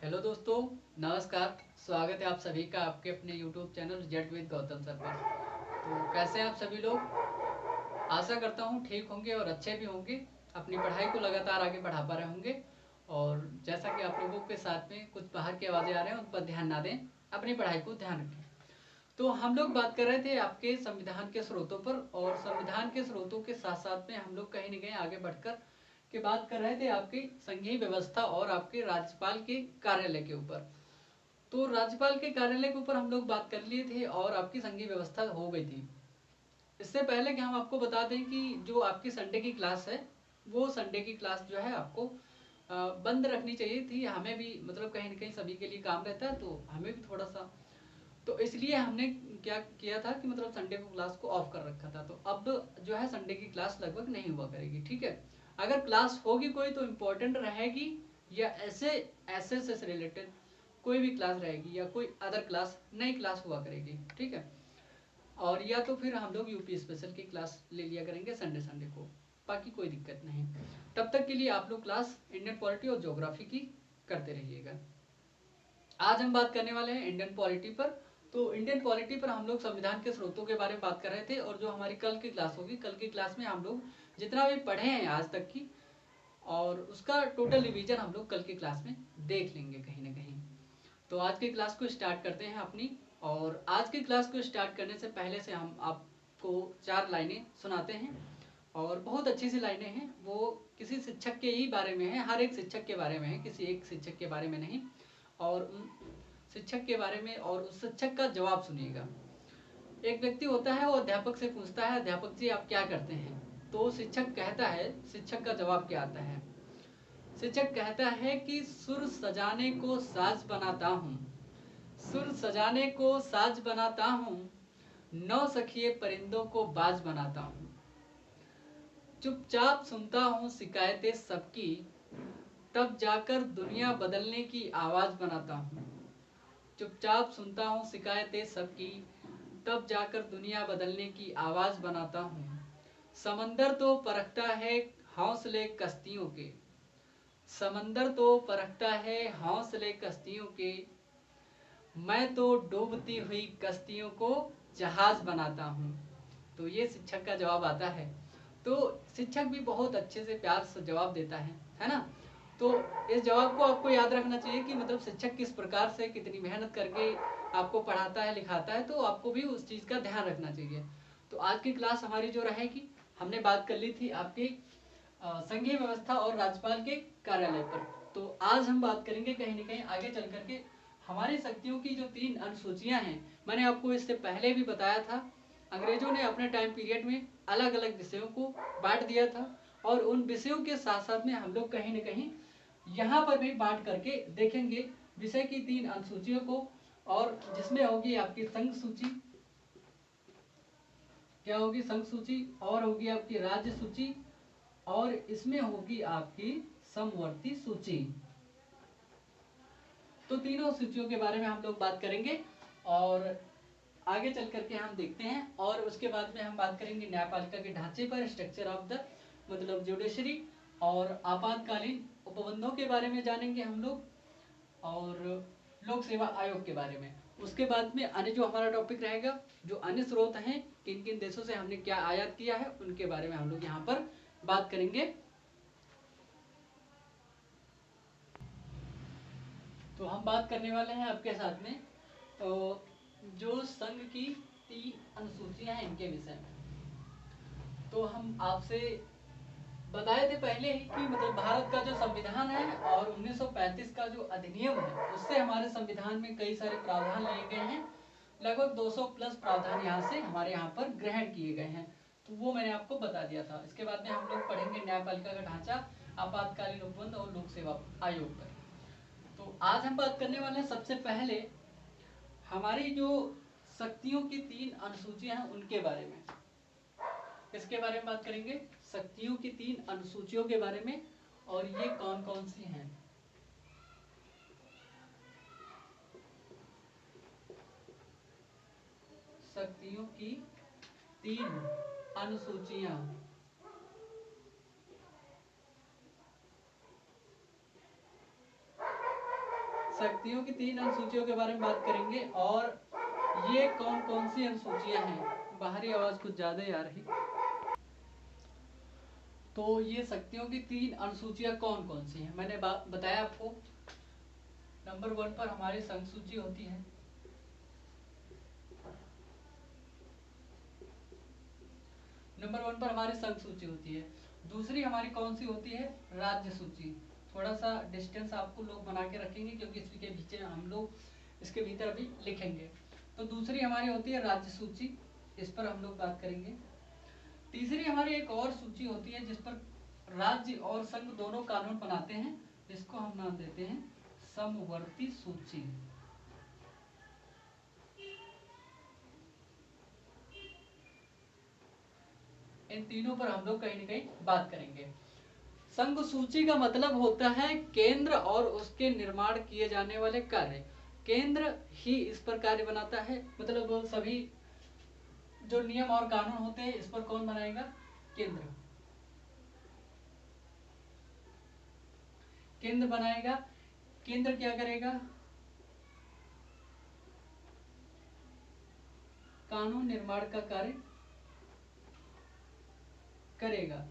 Hello दोस्तों, नमस्कार। स्वागत है आप सभी का आपके अपने YouTube channel jet with Gautam sir पर। तो कैसे हैं आप सभी लोग? आशा करता हूँ ठीक होंगे और अच्छे भी होंगे, अपनी पढ़ाई को लगातार आगे बढ़ा पा रहे होंगे। और जैसा कि आप लोगों के साथ में कुछ बाहर की आवाज़ें आ रहे हैं उन पर ध्यान ना दें, अपनी पढ़ाई को ध्यान रखें। तो हम लोग बात कर रहे थे आपके संविधान के स्रोतों पर, और संविधान के स्रोतों के साथ साथ में हम लोग कहीं न कहीं आगे बढ़कर के बात कर रहे थे आपकी संघीय व्यवस्था और आपके राज्यपाल के कार्यालय के ऊपर। तो राज्यपाल के कार्यालय के ऊपर हम लोग बात कर लिए थे और आपकी संघीय व्यवस्था हो गई थी। इससे पहले कि हम आपको बता दें कि जो आपकी संडे की क्लास है, वो संडे की क्लास जो है आपको बंद रखनी चाहिए थी। हमें भी मतलब कहीं ना कहीं सभी के लिए काम रहता है, तो हमें भी थोड़ा सा, तो इसलिए हमने क्या किया था कि मतलब संडे को क्लास को ऑफ कर रखा था। तो अब जो है संडे की क्लास लगभग नहीं हुआ करेगी, ठीक है। अगर क्लास होगी कोई तो इम्पोर्टेंट रहेगी, या ऐसे ऐसे से रिलेटेड कोई भी क्लास रहेगी, या कोई अदर क्लास नई क्लास हुआ करेगी, ठीक है। और या तो फिर हम लोग यूपी स्पेशल की क्लास ले लिया करेंगे संडे संडे को, बाकी कोई दिक्कत नहीं। तब तक के लिए आप लोग क्लास इंडियन पॉलिटी और ज्योग्राफी की करते रहिएगा। आज हम बात करने वाले हैं इंडियन पॉलिटी पर। तो इंडियन पॉलिटी पर हम लोग संविधान के स्रोतों के बारे में बात कर रहे थे, और जो हमारी कल की क्लास होगी, कल की क्लास में हम लोग जितना भी पढ़े हैं आज तक की, और उसका टोटल रिवीजन हम लोग कल की क्लास में देख लेंगे कहीं ना कहीं। तो आज की क्लास को स्टार्ट करते हैं अपनी। और आज की क्लास को स्टार्ट करने से पहले से हम आपको 4 लाइनें सुनाते हैं, और बहुत अच्छी सी लाइनें हैं। वो किसी शिक्षक के ही बारे में है, हर एक शिक्षक के बारे में है, किसी एक शिक्षक के बारे में नहीं। और उन शिक्षक के बारे में, और उस शिक्षक का जवाब सुनिएगा। एक व्यक्ति होता है, वो अध्यापक से पूछता है, अध्यापक जी आप क्या करते हैं? तो शिक्षक कहता है, शिक्षक का जवाब क्या आता है? शिक्षक कहता है कि सुर सजाने को साज बनाता हूँ, सुर सजाने को साज बनाता हूँ, नौ सखिए परिंदों को बाज बनाता हूँ, चुपचाप सुनता हूँ शिकायतें सबकी, तब जाकर दुनिया बदलने की आवाज बनाता हूँ, चुपचाप सुनता हूँ शिकायतें सबकी, तब जाकर दुनिया बदलने की आवाज बनाता हूँ। समंदर तो परखता है हौसले कश्तियों के, समंदर तो परखता है हौसले कश्तियों के, मैं तो डूबती हुई कश्तियों को जहाज बनाता हूँ। तो ये शिक्षक का जवाब आता है। तो शिक्षक भी बहुत अच्छे से प्यार से जवाब देता है ना। तो इस जवाब को आपको याद रखना चाहिए कि मतलब शिक्षक किस प्रकार से कितनी मेहनत करके आपको पढ़ाता है लिखाता है, तो आपको भी उस चीज़ का ध्यान रखना चाहिए। तो आज की क्लास हमारी जो रहेगी, हमने बात कर ली थी आपकी संघीय व्यवस्था और राज्यपाल के कार्यालय पर। तो आज हम बात करेंगे कहीं ना कहीं आगे चल करके हमारी शक्तियों की जो 3 अनुसूचियां हैं। मैंने आपको इससे पहले भी बताया था, अंग्रेजों ने अपने टाइम पीरियड में अलग अलग विषयों को बांट दिया था, और उन विषयों के साथ साथ में हम लोग कहीं ना कहीं यहाँ पर भी बांट करके देखेंगे विषय की 3 अनुसूचियों को। और जिसमें होगी आपकी संघ सूची, क्या होगी? संघ सूची, और होगी आपकी राज्य सूची, और इसमें होगी आपकी समवर्ती सूची। तो तीनों सूचियों के बारे में हम लोग बात करेंगे, और आगे चल करके हम देखते हैं। और उसके बाद में हम बात करेंगे न्यायपालिका के ढांचे पर, स्ट्रक्चर ऑफ द मतलब जुडिशरी, और आपातकालीन उपबंधों के बारे में जानेंगे हम लोग, और लोक सेवा आयोग के बारे में। उसके बाद में अन्य जो हमारा टॉपिक रहेगा, जो अन्य स्रोत हैं, किन किन देशों से हमने क्या आयात किया है, उनके बारे में हम लोग यहाँ पर बात करेंगे। तो हम बात करने वाले हैं आपके साथ में तो जो संघ की 3 अनुसूचियां हैं इनके विषय में। तो हम आपसे बताए थे पहले ही कि मतलब भारत का जो संविधान है और 1935 का जो अधिनियम है, उससे हमारे संविधान में कई सारे प्रावधान लिए गए हैं। लगभग 200 प्लस प्रावधान यहाँ से हमारे यहाँ पर ग्रहण किए गए हैं। तो वो मैंने आपको बता दिया था। इसके बाद में हम लोग पढ़ेंगे न्यायपालिका का ढांचा, आपातकालीन उपबंध और लोक सेवा आयोग पर। तो आज हम बात करने वाले हैं सबसे पहले हमारी जो शक्तियों की 3 अनुसूचियां हैं उनके बारे में। किसके बारे में बात करेंगे? शक्तियों की 3 अनुसूचियों के बारे में, और ये कौन कौन सी हैं। शक्तियों की 3 अनुसूचियां। शक्तियों की 3 अनुसूचियों के बारे में बात करेंगे और ये कौन कौन सी अनुसूचियां हैं। बाहरी आवाज कुछ ज्यादा ही आ रही। तो ये शक्तियों की 3 अनुसूचियां कौन कौन सी हैं मैंने बताया आपको। नंबर 1 पर हमारी संघ सूची होती है। नंबर 1 पर हमारी संघ सूची होती है। दूसरी हमारी कौन सी होती है, राज्य सूची। थोड़ा सा डिस्टेंस आपको लोग बना के रखेंगे क्योंकि इसके पीछे हम लोग इसके भीतर अभी लिखेंगे। तो दूसरी हमारी होती है राज्य सूची, इस पर हम लोग बात करेंगे। तीसरी हमारी एक और सूची होती है जिस पर राज्य और संघ दोनों कानून बनाते हैं, इसको हम नाम देते हैं समवर्ती सूची। इन तीनों पर हम लोग कहीं न कहीं बात करेंगे। संघ सूची का मतलब होता है केंद्र और उसके निर्माण किए जाने वाले कार्य। केंद्र ही इस पर कार्य बनाता है, मतलब सभी जो नियम और कानून होते हैं इस पर कौन बनाएगा, केंद्र। केंद्र बनाएगा। केंद्र क्या करेगा, कानून निर्माण का कार्य करेगा।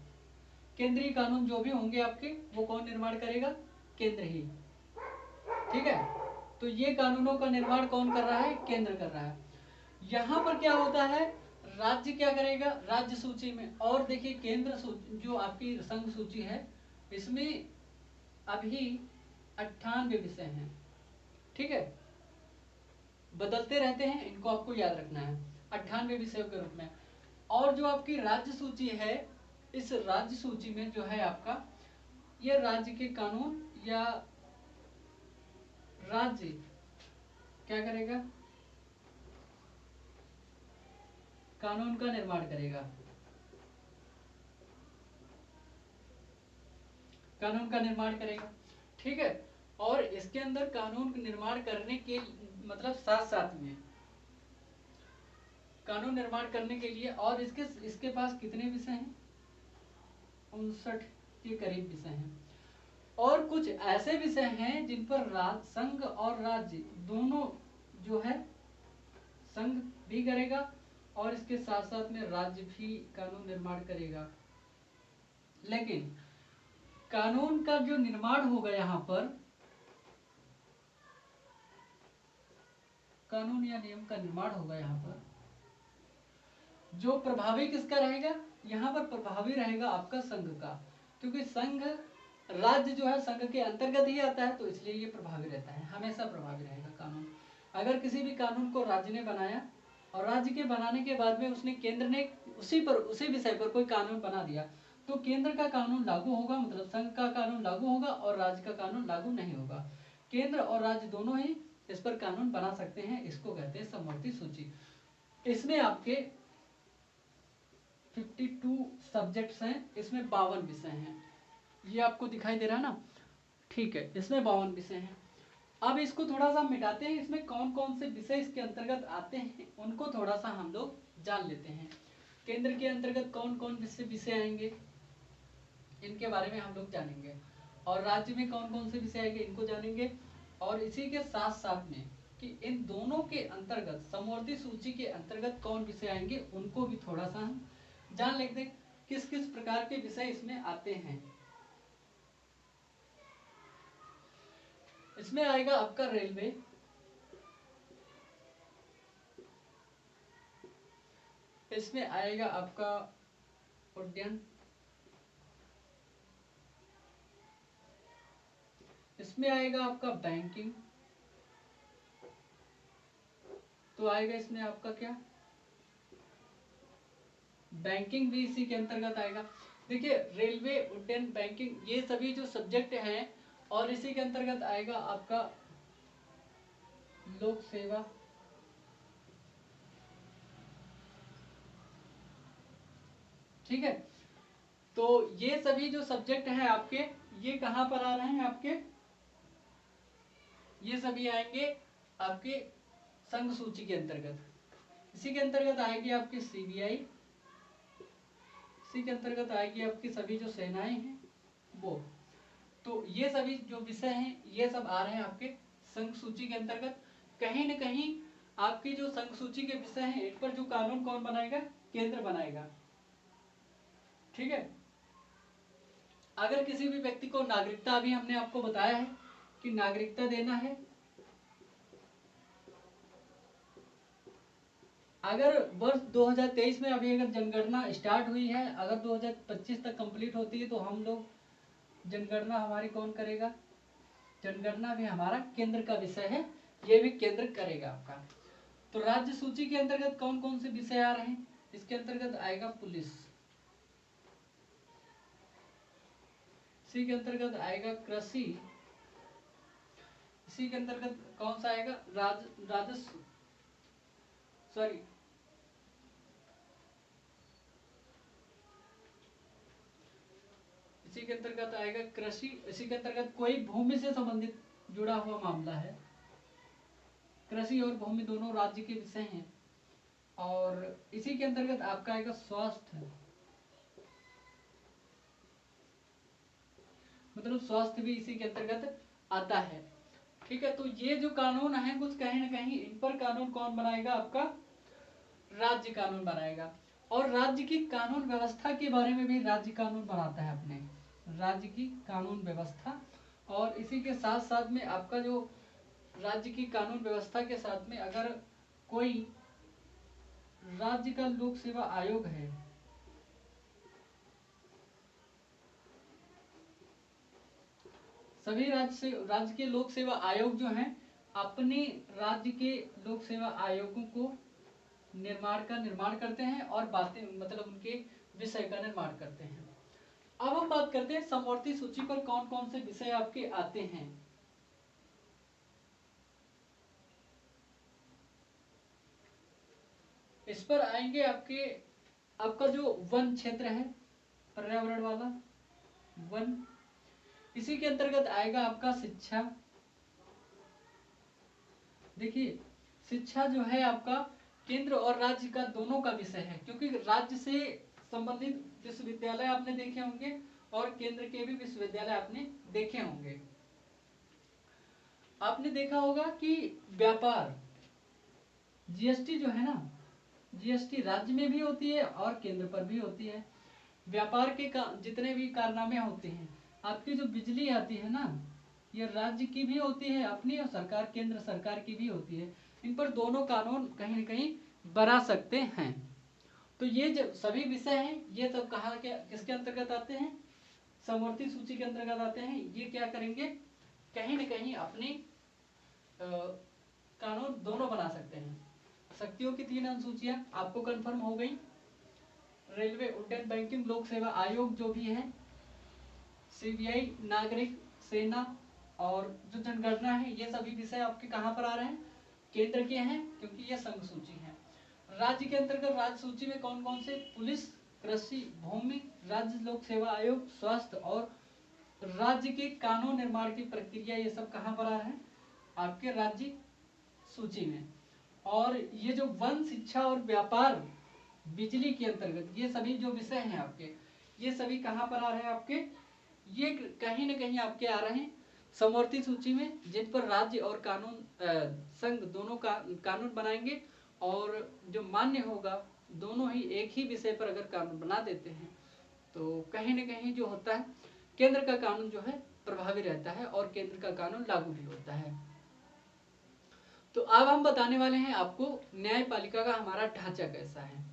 केंद्रीय कानून जो भी होंगे आपके वो कौन निर्माण करेगा, केंद्र ही। ठीक है, तो ये कानूनों का निर्माण कौन कर रहा है, केंद्र कर रहा है। यहां पर क्या होता है, राज्य क्या करेगा, राज्य सूची में। और देखिए केंद्र सूची जो आपकी संघ सूची है इसमें अभी 98 विषय हैं। ठीक है, बदलते रहते हैं, इनको आपको याद रखना है 98 विषयों के रूप में। और जो आपकी राज्य सूची है, इस राज्य सूची में जो है आपका ये राज्य के कानून या राज्य क्या करेगा, कानून का निर्माण करेगा। कानून का निर्माण करेगा। ठीक है, और इसके अंदर कानून निर्माण करने के मतलब साथ साथ में कानून निर्माण करने के लिए और इसके पास कितने विषय हैं, 59 के करीब विषय हैं। और कुछ ऐसे विषय हैं जिन पर संघ और राज्य दोनों जो है, संघ भी करेगा और इसके साथ साथ में राज्य भी कानून निर्माण करेगा। लेकिन कानून का जो निर्माण होगा यहां पर, कानून या नियम का निर्माण होगा यहां पर, जो प्रभावी किसका रहेगा, यहां पर प्रभावी रहेगा आपका संघ का। क्योंकि संघ राज्य जो है संघ के अंतर्गत ही आता है, तो इसलिए ये प्रभावी रहता है, हमेशा प्रभावी रहेगा कानून। अगर किसी भी कानून को राज्य ने बनाया और राज्य के बनाने के बाद में उसने केंद्र ने उसी विषय पर कोई कानून बना दिया, तो केंद्र का कानून लागू होगा, मतलब संघ का कानून लागू होगा और राज्य का कानून लागू नहीं होगा। केंद्र और राज्य दोनों ही इस पर कानून बना सकते हैं, इसको कहते हैं समवर्ती सूची। इसमें आपके 52 सब्जेक्ट्स हैं, इसमें 52 विषय हैं। ये आपको दिखाई दे रहा है ना, ठीक है, इसमें 52 विषय हैं। अब इसको थोड़ा सा मिटाते हैं, इसमें कौन कौन से विषय इसके अंतर्गत आते हैं उनको थोड़ा सा हम लोग जान लेते हैं। केंद्र के अंतर्गत कौन कौन विषय आएंगे इनके बारे में हम लोग जानेंगे, और राज्य में कौन कौन से विषय आएंगे इनको जानेंगे। और इसी के साथ साथ में कि इन दोनों के अंतर्गत समवर्ती सूची के अंतर्गत कौन विषय आएंगे उनको भी थोड़ा सा हम जान लेते हैं, किस किस प्रकार के विषय इसमें आते हैं। इसमें आएगा आपका रेलवे, इसमें आएगा आपका उड्डयन, इसमें आएगा आपका बैंकिंग, तो आएगा इसमें आपका क्या, बैंकिंग भी इसी के अंतर्गत आएगा। देखिए रेलवे, उड्डयन, बैंकिंग ये सभी जो सब्जेक्ट हैं, और इसी के अंतर्गत आएगा आपका लोक सेवा, ठीक है। तो ये सभी जो सब्जेक्ट हैं आपके, ये कहां पर आ रहे हैं आपके, ये सभी आएंगे आपके संघ सूची के अंतर्गत। इसी के अंतर्गत आएगी आपकी सीबीआई, इसी के अंतर्गत आएगी आपकी सभी जो सेनाएं हैं वो। तो ये सभी जो विषय हैं ये सब आ रहे हैं आपके संघ सूची के अंतर्गत कहीं न कहीं आपकी जो संघ सूची के विषय हैं इन पर जो कानून कौन बनाएगा, केंद्र बनाएगा। ठीक है। अगर किसी भी व्यक्ति को नागरिकता, अभी हमने आपको बताया है कि नागरिकता देना है, अगर वर्ष 2023 में अभी अगर जनगणना स्टार्ट हुई है, अगर 2025 तक कंप्लीट होती है तो हम लोग जनगणना हमारी कौन करेगा, जनगणना भी हमारा केंद्र का विषय है, ये भी केंद्र करेगा आपका। तो राज्य सूची के अंतर्गत कौन कौन से विषय आ रहे हैं, इसके अंतर्गत आएगा पुलिस, इसी के अंतर्गत आएगा कृषि, इसी के अंतर्गत कौन सा आएगा, राजस्व, सॉरी इसी के अंतर्गत आएगा कृषि, इसी के अंतर्गत कोई भूमि से संबंधित जुड़ा हुआ मामला है, कृषि और भूमि दोनों राज्य के विषय हैं। और इसी के अंतर्गत आपका आएगा स्वास्थ्य, मतलब स्वास्थ्य भी इसी के अंतर्गत आता है। ठीक है। तो ये जो कानून है कुछ कहीं ना कहीं इन पर कानून कौन बनाएगा, आपका राज्य कानून बनाएगा। और राज्य की कानून व्यवस्था के बारे में भी राज्य कानून बनाता है, अपने राज्य की कानून व्यवस्था। और इसी के साथ साथ में आपका जो राज्य की कानून व्यवस्था के साथ में अगर कोई राज्य का लोक सेवा आयोग है, सभी राज्य के लोक सेवा आयोग जो हैं अपने राज्य के लोक सेवा आयोगों को निर्माण करते हैं और बातें मतलब उनके विषय का निर्माण करते हैं। अब हम बात करते हैं समवर्ती सूची पर कौन कौन से विषय आपके आते हैं। इस पर आएंगे आपका जो वन क्षेत्र है, पर्यावरण वाला वन, इसी के अंतर्गत आएगा आपका शिक्षा। देखिए शिक्षा जो है आपका केंद्र और राज्य का दोनों का विषय है, क्योंकि राज्य से संबंधित विश्वविद्यालय आपने देखे होंगे और केंद्र के भी विश्वविद्यालय आपने देखे होंगे। आपने देखा होगा कि व्यापार, जीएसटी जो है ना, जीएसटी राज्य में भी होती है और केंद्र पर भी होती है। व्यापार के जितने भी कारनामे होते हैं, आपकी जो बिजली आती है ना, ये राज्य की भी होती है अपनी और सरकार केंद्र सरकार की भी होती है। इन पर दोनों कानून कहीं न कहीं बना सकते हैं। तो ये जो सभी विषय हैं ये सब कहाँ के किसके अंतर्गत आते हैं, समवर्ती सूची के अंतर्गत आते हैं। ये क्या करेंगे, कहीं न कहीं अपनी कानून दोनों बना सकते हैं। शक्तियों की 3 अनुसूचियां आपको कंफर्म हो गई। रेलवे, उड्डयन, बैंकिंग, लोक सेवा आयोग जो भी है, सीबीआई, नागरिक सेना और जो जनगणना है, ये सभी विषय आपके कहाँ पर आ रहे हैं, केंद्र के हैं, क्योंकि ये संघ सूची है। राज्य के अंतर्गत राज्य सूची में कौन कौन से, पुलिस, कृषि, भूमि, राज्य लोक सेवा आयोग, स्वास्थ्य और राज्य के कानून निर्माण की प्रक्रिया, ये सब कहाँ पर आ रहे हैं, आपके राज्य सूची में। और ये जो वन, शिक्षा और व्यापार, बिजली के अंतर्गत ये सभी जो विषय हैं आपके, ये सभी कहाँ पर आ रहे हैं आपके, ये कहीं न कहीं आपके आ रहे हैं समवर्ती सूची में, जिन पर राज्य और कानून संघ दोनों का कानून बनाएंगे। और जो मान्य होगा, दोनों ही एक ही विषय पर अगर कानून बना देते हैं तो कहीं न कहीं जो होता है केंद्र का कानून जो है प्रभावी रहता है और केंद्र का कानून लागू भी होता है। तो अब हम बताने वाले हैं आपको न्यायपालिका का हमारा ढांचा कैसा है।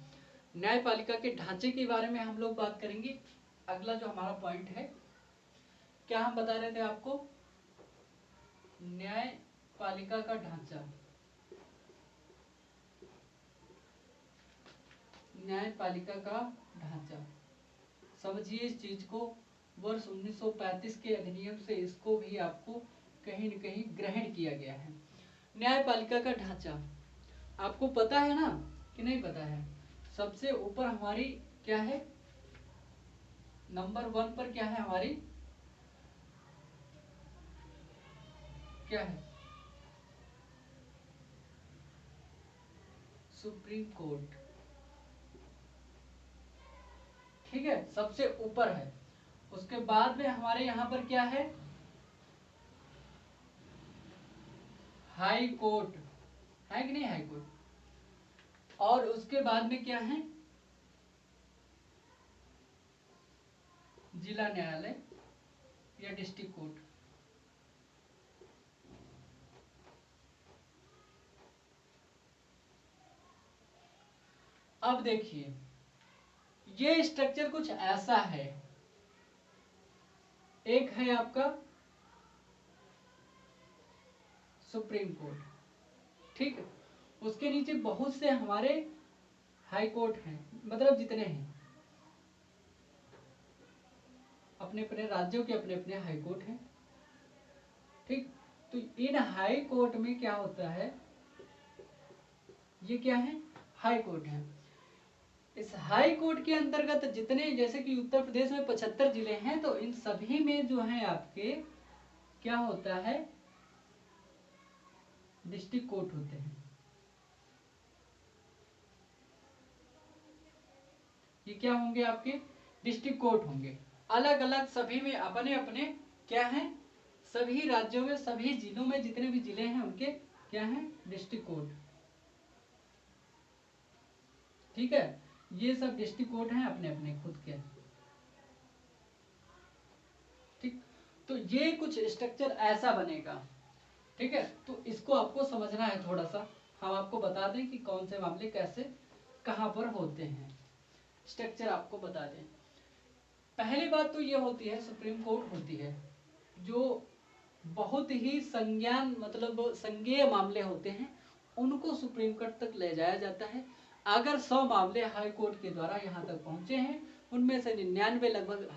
न्यायपालिका के ढांचे के बारे में हम लोग बात करेंगे। अगला जो हमारा पॉइंट है, क्या हम बता रहे थे आपको, न्यायपालिका का ढांचा। न्यायपालिका का ढांचा समझिए इस चीज को, वर्ष 1935 के अधिनियम से इसको भी आपको कहीं न कहीं ग्रहण किया गया है। न्यायपालिका का ढांचा आपको पता है ना कि नहीं पता है। सबसे ऊपर हमारी क्या है, नंबर 1 पर क्या है हमारी, क्या है, सुप्रीम कोर्ट। ठीक है, सबसे ऊपर है। उसके बाद में हमारे यहाँ पर क्या है, हाई कोर्ट, है कि नहीं हाई कोर्ट, और उसके बाद में क्या है, जिला न्यायालय या डिस्ट्रिक्ट कोर्ट। अब देखिए ये स्ट्रक्चर कुछ ऐसा है, एक है आपका सुप्रीम कोर्ट, ठीक है, उसके नीचे बहुत से हमारे हाई कोर्ट हैं, मतलब जितने हैं अपने अपने राज्यों के अपने अपने हाई कोर्ट हैं, ठीक। तो इन हाई कोर्ट में क्या होता है, ये क्या है, हाई कोर्ट है। इस हाई कोर्ट के अंतर्गत जितने, जैसे कि उत्तर प्रदेश में 75 जिले हैं, तो इन सभी में जो है आपके क्या होता है, डिस्ट्रिक्ट कोर्ट होते हैं। ये क्या होंगे आपके, डिस्ट्रिक्ट कोर्ट होंगे। अलग अलग सभी में अपने अपने क्या है, सभी राज्यों में सभी जिलों में जितने भी जिले हैं उनके क्या है, डिस्ट्रिक्ट कोर्ट, ठीक है। ये सब डिस्ट्रिक्ट कोर्ट हैं अपने अपने खुद के, ठीक। तो ये कुछ स्ट्रक्चर ऐसा बनेगा, ठीक है। तो इसको आपको समझना है थोड़ा सा, हम आपको बता दें कि कौन से मामले कैसे कहां पर होते हैं, स्ट्रक्चर आपको बता दें। पहली बात तो ये होती है, सुप्रीम कोर्ट होती है जो बहुत ही संज्ञान मतलब संज्ञेय मामले होते हैं, उनको सुप्रीम कोर्ट तक ले जाया जाता है। अगर 100 मामले हाई कोर्ट के द्वारा यहाँ तक पहुंचे हैं, उनमें से 99 लगभग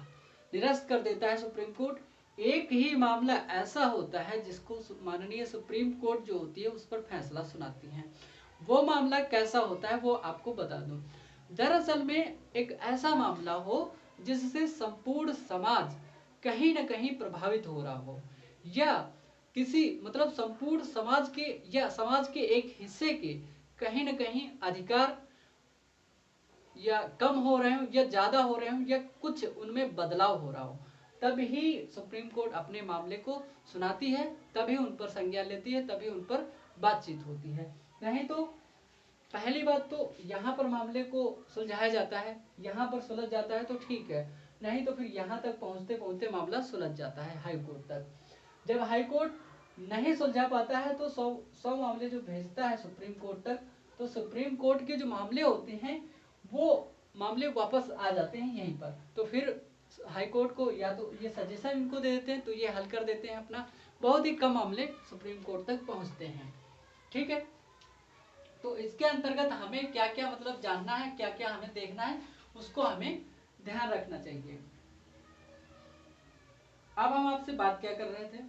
निरस्त कर देता है सुप्रीम कोर्ट। एक ही मामला ऐसा होता है जिसको माननीय सुप्रीम कोर्ट जो होती है उस पर फैसला सुनाती है। वो मामला कैसा होता है वो आपको बता दूं। दरअसल में एक ऐसा मामला हो जिससे संपूर्ण समाज कहीं न कहीं प्रभावित हो रहा हो, या किसी मतलब संपूर्ण समाज के या समाज के एक हिस्से के कहीं न कहीं अधिकार या कम हो रहे हो या ज्यादा हो रहे हो या कुछ उनमें बदलाव हो रहा हो, तभी सुप्रीम कोर्ट अपने मामले को सुनाती है, तभी उन पर संज्ञान लेती है, तभी उन पर बातचीत होती है। नहीं तो पहली बात तो यहाँ पर मामले को सुलझाया जाता है, यहाँ पर सुलझ जाता है तो ठीक है, नहीं तो फिर यहाँ तक पहुँचते पहुँचते मामला सुलझ जाता है हाई कोर्ट तक। जब हाई कोर्ट नहीं सुलझा पाता है तो 100 मामले जो भेजता है सुप्रीम कोर्ट तक, तो सुप्रीम कोर्ट के जो मामले होते हैं वो मामले वापस आ जाते हैं यहीं पर। तो फिर हाई कोर्ट को या तो ये सजेशन इनको दे देते हैं तो ये हल कर देते हैं अपना, बहुत ही कम मामले सुप्रीम कोर्ट तक पहुंचते हैं, ठीक है। तो इसके अंतर्गत हमें क्या क्या मतलब जानना है, क्या क्या हमें देखना है, उसको हमें ध्यान रखना चाहिए। अब हम आपसे बात क्या कर रहे थे,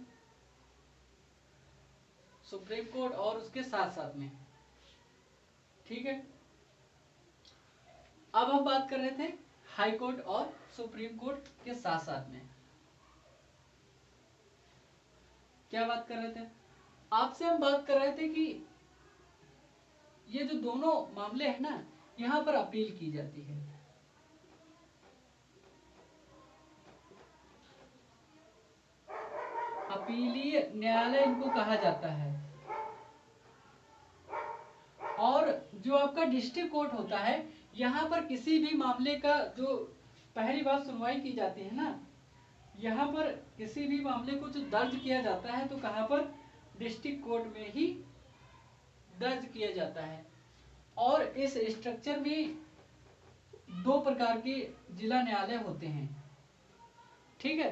सुप्रीम कोर्ट और उसके साथ साथ में, ठीक है। अब हम बात कर रहे थे हाई कोर्ट और सुप्रीम कोर्ट के साथ साथ में, क्या बात कर रहे थे, आपसे हम बात कर रहे थे कि ये जो दोनों मामले हैं ना, यहाँ पर अपील की जाती है। अपीलीय न्यायालय इनको कहा जाता है। और जो आपका डिस्ट्रिक्ट कोर्ट होता है, यहाँ पर किसी भी मामले का जो पहली बार सुनवाई की जाती है ना, यहाँ पर किसी भी मामले को जो दर्ज किया जाता है तो कहाँ पर, डिस्ट्रिक्ट कोर्ट में ही दर्ज किया जाता है। और इस स्ट्रक्चर में 2 प्रकार के जिला न्यायालय होते हैं, ठीक है।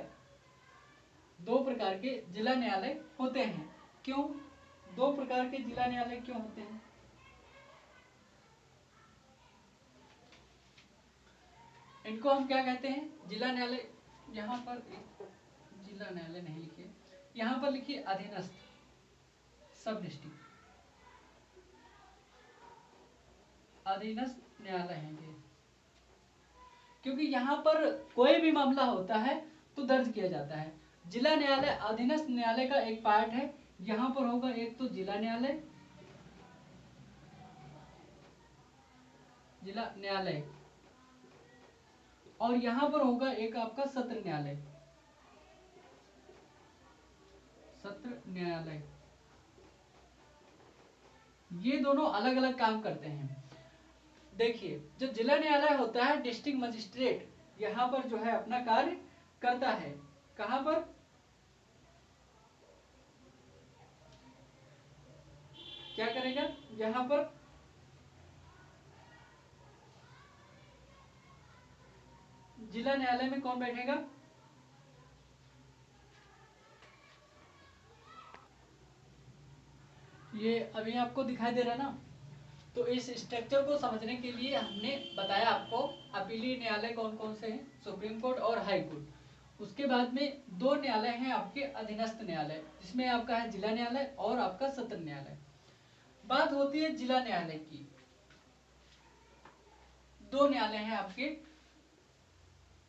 2 प्रकार के जिला न्यायालय होते हैं। क्यों 2 प्रकार के जिला न्यायालय क्यों होते हैं, इनको हम क्या कहते हैं, जिला न्यायालय। यहाँ पर जिला न्यायालय नहीं लिखिए, यहाँ पर लिखिए अधीनस्थ, सब डिस्ट्रिक्ट अधीनस्थ न्यायालय है ये। क्योंकि यहाँ पर कोई भी मामला होता है तो दर्ज किया जाता है। जिला न्यायालय अधीनस्थ न्यायालय का एक पार्ट है। यहाँ पर होगा एक तो जिला न्यायालय, जिला न्यायालय, और यहाँ पर होगा एक आपका सत्र न्यायालय, सत्र न्यायालय, ये दोनों अलग अलग काम करते हैं। देखिए, जो जिला न्यायालय होता है, डिस्ट्रिक्ट मजिस्ट्रेट यहाँ पर जो है अपना कार्य करता है। कहाँ पर? क्या करेगा यहाँ पर? जिला न्यायालय में कौन बैठेगा? ये अभी आपको दिखाई दे रहा है ना। तो इस स्ट्रक्चर को समझने के लिए हमने बताया आपको अपीलीय न्यायालय कौन कौन से हैं, सुप्रीम कोर्ट और हाई कोर्ट। उसके बाद में दो न्यायालय हैं आपके अधीनस्थ न्यायालय, जिसमें आपका है जिला न्यायालय और आपका सत्र न्यायालय। बात होती है जिला न्यायालय की। दो न्यायालय हैं आपके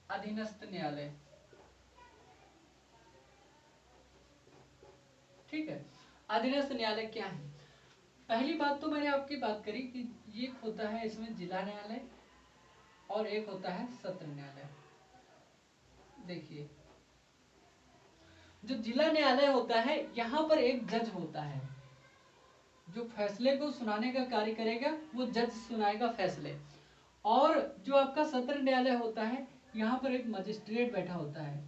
अधीनस्थ न्यायालय, ठीक है। अधीनस्थ न्यायालय क्या है? पहली बात तो मैंने आपकी बात करी कि एक होता है इसमें जिला न्यायालय और एक होता है सत्र न्यायालय। देखिए, जो जिला न्यायालय होता है यहाँ पर एक जज होता है जो फैसले को सुनाने का कार्य करेगा, वो जज सुनाएगा फैसले। और जो आपका सत्र न्यायालय होता है, यहाँ पर एक मजिस्ट्रेट बैठा होता है,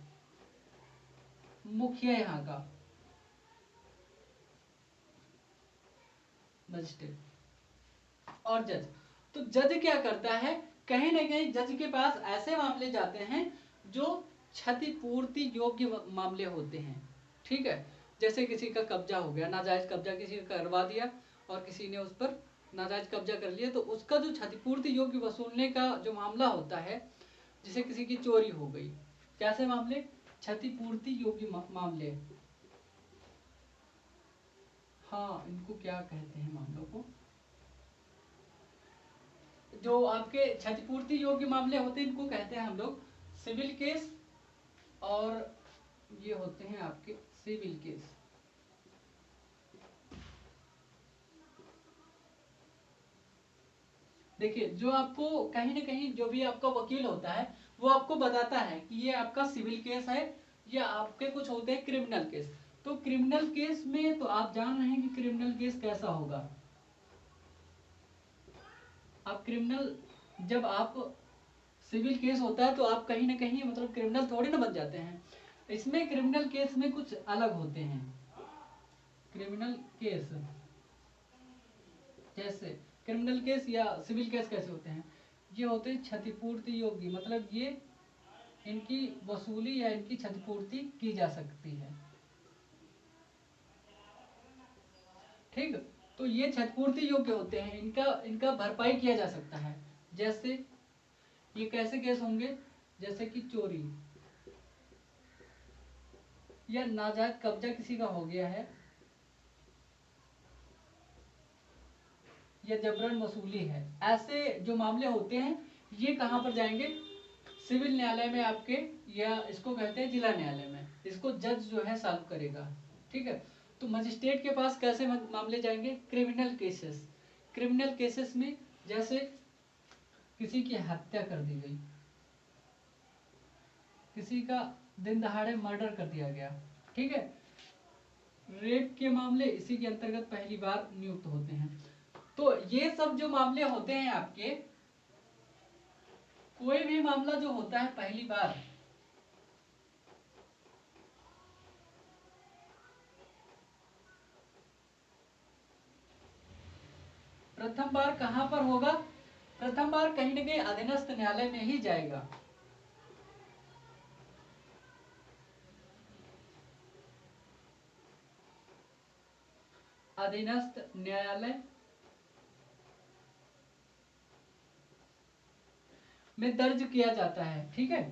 मुखिया यहाँ का मजिस्ट्रेट और जज। तो जज क्या करता है, कहीं ना कहीं जज के पास ऐसे मामले जाते हैं जो क्षतिपूर्ति योग्य मामले होते हैं, ठीक है। जैसे किसी का कब्जा हो गया, नाजायज कब्जा किसी का करवा दिया और किसी ने उस पर नाजायज कब्जा कर लिया, तो उसका जो क्षतिपूर्ति योग्य वसूलने का जो मामला होता है, जैसे किसी की चोरी हो गई, कैसे मामले? क्षतिपूर्ति योग्य मामले। हाँ, इनको क्या कहते हैं मामलों को? जो आपके क्षतिपूर्ति योग्य मामले होते हैं, इनको कहते हैं हम लोग सिविल केस, और ये होते हैं आपके सिविल केस। देखिए, जो आपको कहीं ना कहीं जो भी आपका वकील होता है, वो आपको बताता है कि ये आपका सिविल केस है या आपके कुछ होते हैं क्रिमिनल केस। तो क्रिमिनल केस में तो आप जान रहे हैं कि क्रिमिनल केस कैसा होगा। आप क्रिमिनल, जब आप सिविल केस होता है तो आप कहीं ना कहीं मतलब क्रिमिनल थोड़ी ना बन जाते हैं। इसमें क्रिमिनल केस में कुछ अलग होते हैं। क्रिमिनल केस जैसे क्रिमिनल केस या सिविल केस कैसे होते हैं? ये होते हैं क्षतिपूर्ति योग्य, मतलब ये इनकी वसूली या इनकी क्षतिपूर्ति की जा सकती है, ठीक। तो ये क्षतिपूर्ति योग्य होते हैं, इनका इनका भरपाई किया जा सकता है। जैसे ये कैसे केस होंगे? जैसे कि चोरी या नाजायज कब्जा किसी का हो गया है या जबरन वसूली है, ऐसे जो मामले होते हैं ये कहाँ पर जाएंगे? सिविल न्यायालय में आपके, या इसको कहते हैं जिला न्यायालय में। इसको जज जो है सॉल्व करेगा, ठीक है। तो मजिस्ट्रेट के पास कैसे मामले जाएंगे? Criminal cases. क्रिमिनल केसेस में जैसे किसी की हत्या कर दी गई, किसी का दिन दहाड़े मर्डर कर दिया गया, ठीक है। रेप के मामले इसी के अंतर्गत पहली बार नियुक्त होते हैं। तो ये सब जो मामले होते हैं आपके, कोई भी मामला जो होता है पहली बार, प्रथम बार कहां पर होगा? प्रथम बार कहीं ना कहीं अधीनस्थ न्यायालय में ही जाएगा। अधीनस्थ न्यायालय में दर्ज किया जाता है, ठीक है।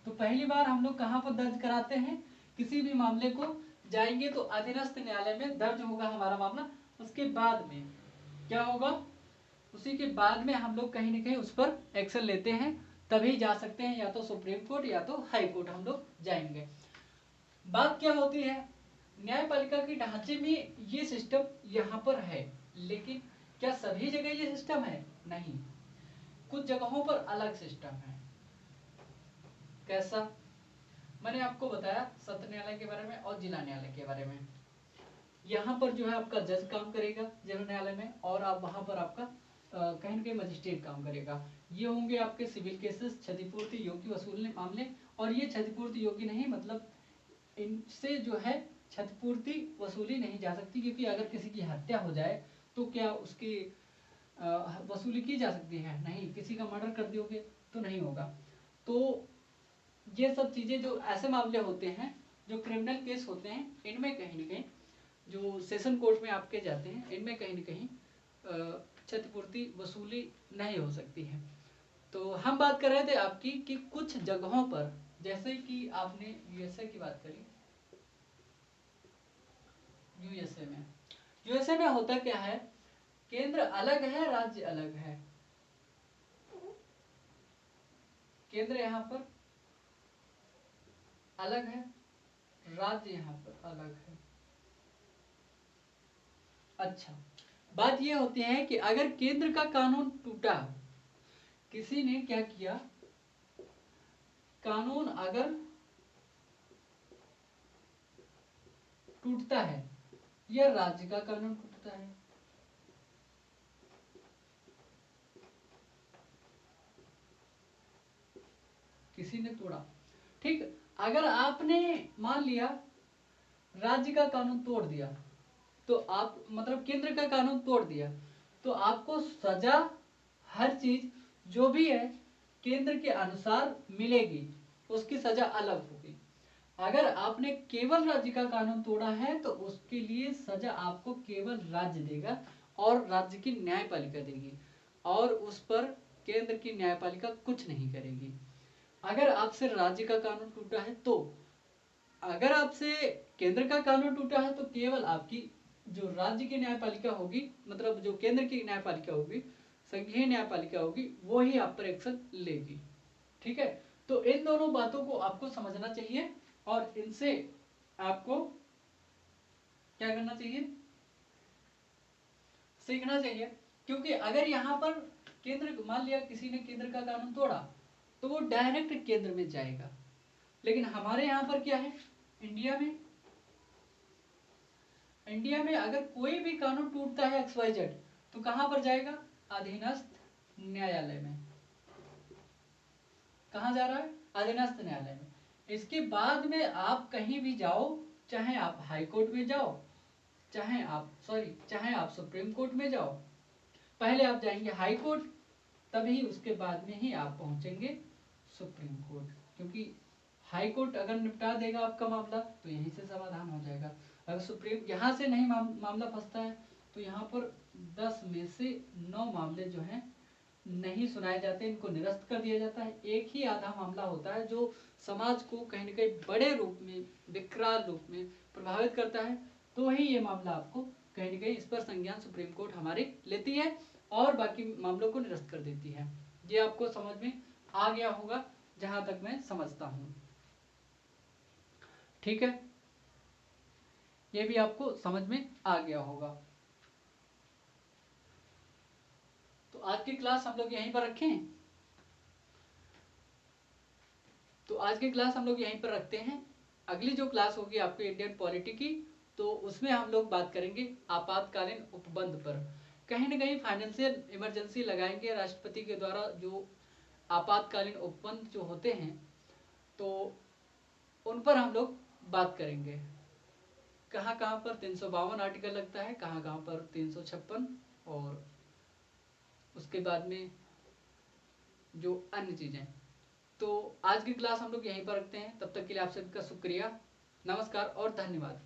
तो पहली बार हम लोग कहां पर दर्ज कराते हैं? किसी भी मामले को जाएंगे तो अधीनस्थ न्यायालय में दर्ज होगा हमारा मामला। उसके बाद में क्या होगा? उसी के बाद में हम लोग कहीं ना कहीं उस पर एक्शन लेते हैं, तभी जा सकते हैं, या तो सुप्रीम कोर्ट या तो हाई कोर्ट हम लोग जाएंगे। बात क्या होती है, न्यायपालिका के ढांचे में ये सिस्टम यहाँ पर है, लेकिन क्या सभी जगह ये सिस्टम है? नहीं, कुछ जगहों पर अलग सिस्टम है। कैसा? मैंने आपको बताया सत्र न्यायालय के बारे में और जिला न्यायालय के बारे में। यहाँ पर जो है आपका जज काम करेगा जिला न्यायालय में, और आप वहाँ पर आपका कहीं न कहीं मजिस्ट्रेट काम करेगा। ये होंगे आपके सिविल केसेस, क्षतिपूर्ति योग्य वसूलने मामले। और ये क्षतिपूर्ति योग्य नहीं, मतलब इनसे जो है क्षतिपूर्ति वसूली नहीं जा सकती, क्योंकि अगर किसी की हत्या हो जाए तो क्या उसकी वसूली की जा सकती है? नहीं। किसी का मर्डर कर दोगे तो नहीं होगा। तो ये सब चीज़ें जो ऐसे मामले होते हैं, जो क्रिमिनल केस होते हैं, इनमें कहीं न कहीं जो सेशन कोर्ट में आपके जाते हैं, इनमें कहीं न कहीं क्षतिपूर्ति वसूली नहीं हो सकती है। तो हम बात कर रहे थे आपकी कि कुछ जगहों पर, जैसे कि आपने यूएसए की बात करी। यूएसए में होता क्या है, केंद्र अलग है, राज्य अलग है। केंद्र यहाँ पर अलग है, राज्य यहाँ पर अलग है। अच्छा, बात ये होती है कि अगर केंद्र का कानून टूटा, किसी ने क्या किया, कानून अगर टूटता है या राज्य का कानून टूटता है, किसी ने तोड़ा, ठीक। अगर आपने मान लिया राज्य का कानून तोड़ दिया, तो आप मतलब केंद्र का कानून तोड़ दिया, तो आपको सजा हर चीज जो भी है केंद्र के अनुसार मिलेगी, उसकी सजा अलग होगी। अगर आपने केवल राज्य का कानून तोड़ा है तो उसके लिए सजा आपको केवल राज्य देगा और राज्य की न्यायपालिका देगी, और उस पर केंद्र की न्यायपालिका कुछ नहीं करेगी। अगर आपसे राज्य का कानून टूटा है, तो अगर आपसे केंद्र का कानून टूटा है तो केवल आपकी जो राज्य की न्यायपालिका होगी, मतलब जो केंद्र की न्यायपालिका होगी, संघीय न्यायपालिका होगी, वो ही आप पर एक्शन लेगी। ठीक है, तो इन दोनों बातों को आपको समझना चाहिए और इनसे आपको क्या करना चाहिए, सीखना चाहिए। क्योंकि अगर यहाँ पर केंद्र, मान लिया किसी ने केंद्र का कानून तोड़ा, तो वो डायरेक्ट केंद्र में जाएगा। लेकिन हमारे यहाँ पर क्या है, इंडिया में अगर कोई भी कानून टूटता है XYZ, तो कहां पर जाएगा, अधीनस्थ न्यायालय में। कहां जा रहा है, अधीनस्थ न्यायालय में। इसके बाद में आप कहीं भी जाओ, चाहे आप हाई कोर्ट में जाओ, चाहे आप सुप्रीम कोर्ट में जाओ, पहले आप जाएंगे हाई कोर्ट, तभी उसके बाद में ही आप पहुंचेंगे सुप्रीम कोर्ट। क्योंकि हाई कोर्ट अगर निपटा देगा आपका मामला तो यहीं से समाधान हो जाएगा। अगर सुप्रीम यहाँ से नहीं मामला फंसता है, तो यहाँ पर 10 में से 9 मामले जो हैं नहीं सुनाए जाते, इनको निरस्त कर दिया जाता है। एक ही आधा मामला होता है जो समाज को कहीं न कहीं बड़े रूप में, विकराल रूप में प्रभावित करता है, तो ही ये मामला आपको कहीं न कहीं इस पर संज्ञान सुप्रीम कोर्ट हमारी लेती है और बाकी मामलों को निरस्त कर देती है। ये आपको समझ में आ गया होगा जहां तक मैं समझता हूँ। ठीक है, ये भी आपको समझ में आ गया होगा। तो आज की क्लास हम लोग यहीं पर रखें। तो आज की क्लास हम लोग यहीं पर रखते हैं। अगली जो क्लास होगी आपकी इंडियन पॉलिटी की, तो उसमें हम लोग बात करेंगे आपातकालीन उपबंध पर। कहीं ना कहीं फाइनेंशियल इमरजेंसी लगाएंगे राष्ट्रपति के द्वारा, जो आपातकालीन उपबंध जो होते हैं, तो उन पर हम लोग बात करेंगे। कहाँ कहाँ पर 352 आर्टिकल लगता है, कहाँ कहाँ पर 356, और उसके बाद में जो अन्य चीज़ें। तो आज की क्लास हम लोग यहीं पर रखते हैं। तब तक के लिए आप सबका शुक्रिया, नमस्कार और धन्यवाद।